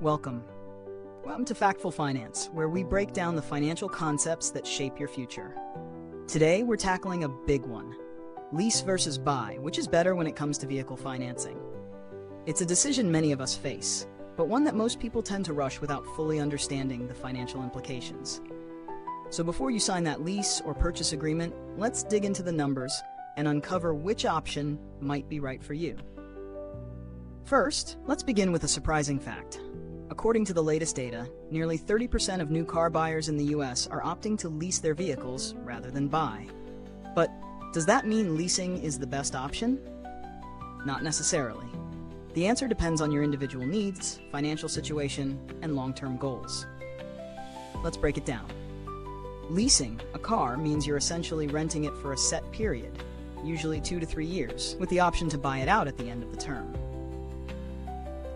Welcome. Welcome to Factful Finance, where we break down the financial concepts that shape your future. Today, we're tackling a big one: lease versus buy, which is better when it comes to vehicle financing. It's a decision many of us face, but one that most people tend to rush without fully understanding the financial implications. So before you sign that lease or purchase agreement, let's dig into the numbers and uncover which option might be right for you. First, let's begin with a surprising fact. According to the latest data, nearly 30% of new car buyers in the US are opting to lease their vehicles rather than buy. But does that mean leasing is the best option? Not necessarily. The answer depends on your individual needs, financial situation, and long-term goals. Let's break it down. Leasing a car means you're essentially renting it for a set period, usually 2 to 3 years, with the option to buy it out at the end of the term.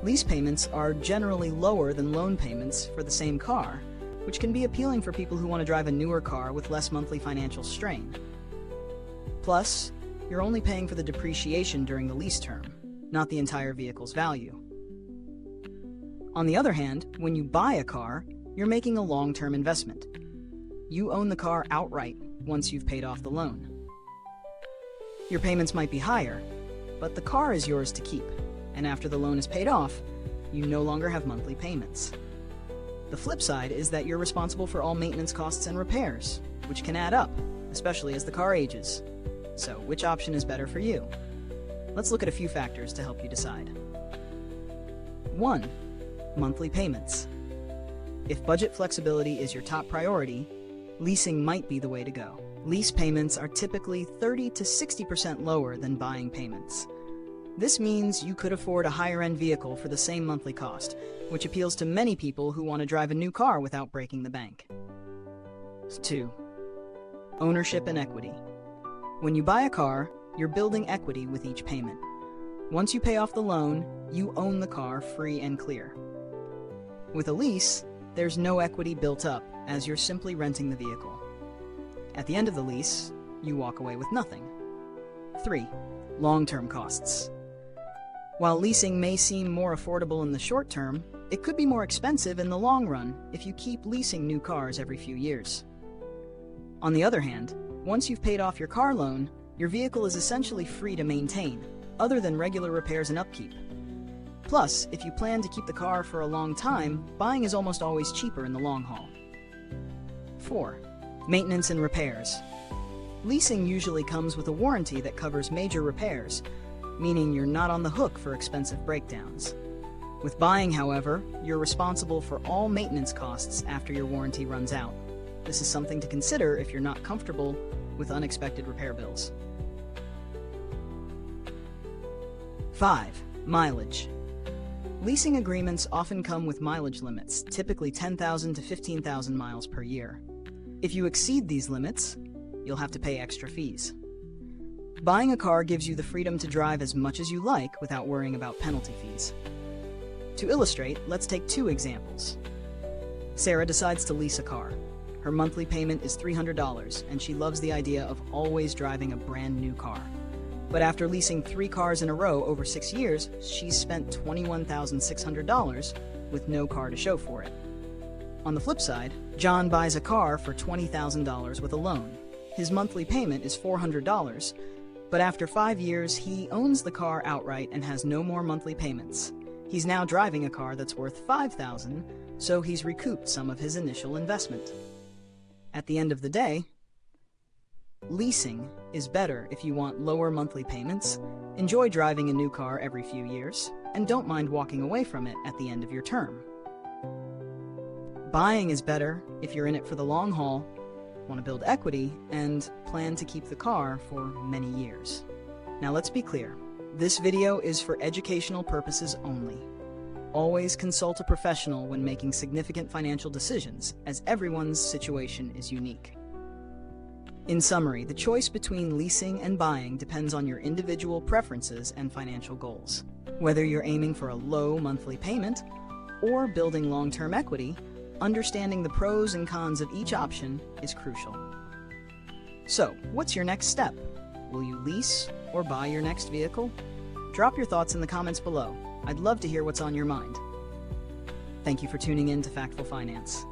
Lease payments are generally lower than loan payments for the same car, which can be appealing for people who want to drive a newer car with less monthly financial strain. Plus, you're only paying for the depreciation during the lease term, not the entire vehicle's value. On the other hand, when you buy a car, you're making a long-term investment. You own the car outright once you've paid off the loan. Your payments might be higher, but the car is yours to keep. And after the loan is paid off, you no longer have monthly payments. The flip side is that you're responsible for all maintenance costs and repairs, which can add up, especially as the car ages. So, which option is better for you? Let's look at a few factors to help you decide. 1. Monthly payments. If budget flexibility is your top priority, leasing might be the way to go. Lease payments are typically 30 to 60% lower than buying payments. This means you could afford a higher-end vehicle for the same monthly cost, which appeals to many people who want to drive a new car without breaking the bank. 2. Ownership and equity. When you buy a car, you're building equity with each payment. Once you pay off the loan, you own the car free and clear. With a lease, there's no equity built up, as you're simply renting the vehicle. At the end of the lease, you walk away with nothing. 3. Long-term costs. While leasing may seem more affordable in the short term, it could be more expensive in the long run if you keep leasing new cars every few years. On the other hand, once you've paid off your car loan, your vehicle is essentially free to maintain, other than regular repairs and upkeep. Plus, if you plan to keep the car for a long time, buying is almost always cheaper in the long haul. 4. Maintenance and repairs. Leasing usually comes with a warranty that covers major repairs, meaning you're not on the hook for expensive breakdowns. With buying, however, you're responsible for all maintenance costs after your warranty runs out. This is something to consider if you're not comfortable with unexpected repair bills. 5. Mileage. Leasing agreements often come with mileage limits, typically 10,000 to 15,000 miles per year. If you exceed these limits, you'll have to pay extra fees. Buying a car gives you the freedom to drive as much as you like without worrying about penalty fees. To illustrate, let's take 2 examples. Sarah decides to lease a car. Her monthly payment is $300, and she loves the idea of always driving a brand new car. But after leasing 3 cars in a row over 6 years, she's spent $21,600 with no car to show for it. On the flip side, John buys a car for $20,000 with a loan. His monthly payment is $400, but after 5 years, he owns the car outright and has no more monthly payments. He's now driving a car that's worth $5,000, so he's recouped some of his initial investment. At the end of the day, leasing is better if you want lower monthly payments, enjoy driving a new car every few years, and don't mind walking away from it at the end of your term. Buying is better if you're in it for the long haul, want to build equity, and plan to keep the car for many years. Now let's be clear, this video is for educational purposes only. Always consult a professional when making significant financial decisions, as everyone's situation is unique. In summary, the choice between leasing and buying depends on your individual preferences and financial goals. Whether you're aiming for a low monthly payment or building long-term equity, understanding the pros and cons of each option is crucial. So, what's your next step? Will you lease or buy your next vehicle? Drop your thoughts in the comments below. I'd love to hear what's on your mind. Thank you for tuning in to Factful Finance.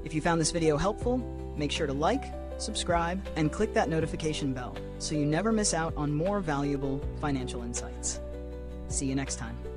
If you found this video helpful, make sure to like, subscribe, and click that notification bell so you never miss out on more valuable financial insights. See you next time.